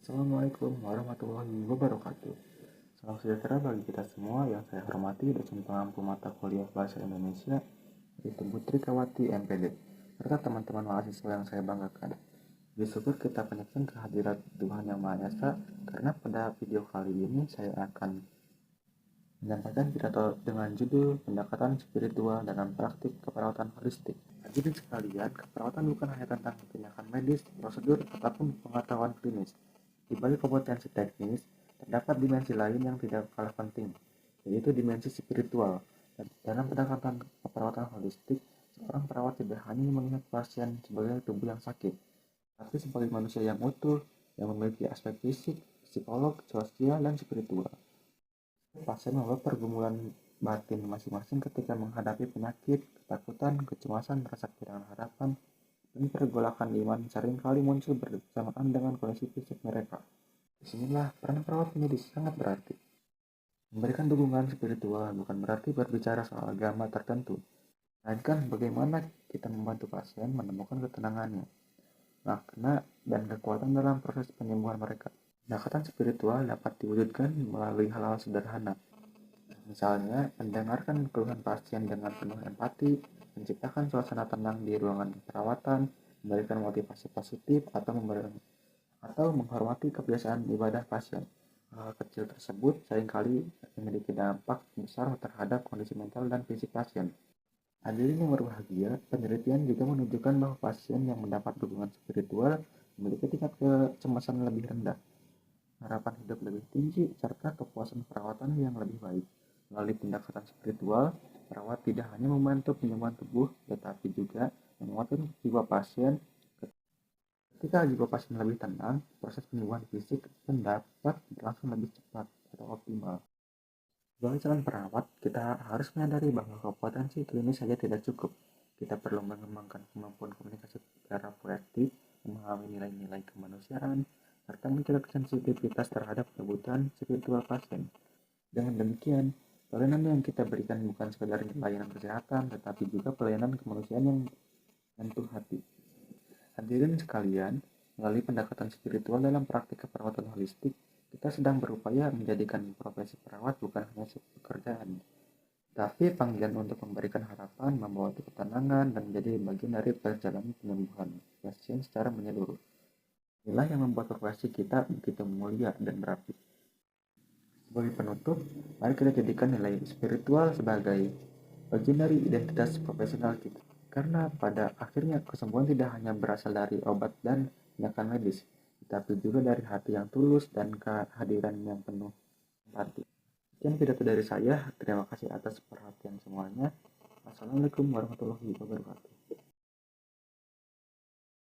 Assalamualaikum warahmatullahi wabarakatuh. Salam sejahtera bagi kita semua yang saya hormati dosen pengampu mata kuliah Bahasa Indonesia yaitu Putri Kawati MPD serta teman-teman mahasiswa yang saya banggakan. Bersyukur kita panjatkan kehadirat Tuhan Yang Maha Esa karena pada video kali ini saya akan menyampaikan pidato dengan judul pendekatan spiritual dalam praktik keperawatan holistik. Hadirin sekalian, keperawatan bukan hanya tentang tindakan medis, prosedur, ataupun pengetahuan klinis. Di balik kompetensi teknis, terdapat dimensi lain yang tidak kalah penting, yaitu dimensi spiritual. Dan dalam pendekatan keperawatan holistik, seorang perawat tidak hanya melihat pasien sebagai tubuh yang sakit, tapi sebagai manusia yang utuh, yang memiliki aspek fisik, psikolog, sosial, dan spiritual. Pasien membawa pergumulan batin masing-masing ketika menghadapi penyakit, ketakutan, kecemasan, rasa kehilangan harapan, dan pergolakan iman seringkali muncul bersamaan dengan kondisi fisik mereka. Disinilah peran perawat menjadi sangat berarti. Memberikan dukungan spiritual bukan berarti berbicara soal agama tertentu, melainkan bagaimana kita membantu pasien menemukan ketenangannya, makna, dan kekuatan dalam proses penyembuhan mereka. Pendekatan spiritual dapat diwujudkan melalui hal-hal sederhana, misalnya mendengarkan keluhan pasien dengan penuh empati, menciptakan suasana tenang di ruangan perawatan, memberikan motivasi positif, atau menghormati kebiasaan ibadah pasien. Hal kecil tersebut seringkali memiliki dampak besar terhadap kondisi mental dan fisik pasien. Hadirin yang berbahagia, penelitian juga menunjukkan bahwa pasien yang mendapat dukungan spiritual memiliki tingkat kecemasan lebih rendah, harapan hidup lebih tinggi, serta kepuasan perawatan yang lebih baik. Melalui pendekatan spiritual, perawat tidak hanya membantu penyembuhan tubuh, tetapi juga menguatkan jiwa pasien. Ketika jiwa pasien lebih tenang, proses penyembuhan fisik pun dapat berlangsung lebih cepat atau optimal. Sebagai calon perawat, kita harus menyadari bahwa kompetensi klinis saja tidak cukup. Kita perlu mengembangkan kemampuan komunikasi secara proaktif, memahami nilai-nilai kemanusiaan, serta menjaga sensitivitas terhadap kebutuhan spiritual pasien. Dengan demikian, pelayanan yang kita berikan bukan sekadar pelayanan kesehatan, tetapi juga pelayanan kemanusiaan yang menyentuh hati. Hadirin sekalian, melalui pendekatan spiritual dalam praktik keperawatan holistik, kita sedang berupaya menjadikan profesi perawat bukan hanya sebuah pekerjaan, tapi panggilan untuk memberikan harapan, membawa ketenangan, dan menjadi bagian dari perjalanan penyembuhan pasien secara menyeluruh. Inilah yang membuat profesi kita begitu mulia dan berarti. Sebagai penutup, mari kita jadikan nilai spiritual sebagai bagian dari identitas profesional kita. Karena pada akhirnya kesembuhan tidak hanya berasal dari obat dan tindakan medis, tetapi juga dari hati yang tulus dan kehadiran yang penuh empati. Sekian pidato dari saya. Terima kasih atas perhatian semuanya. Assalamualaikum warahmatullahi wabarakatuh.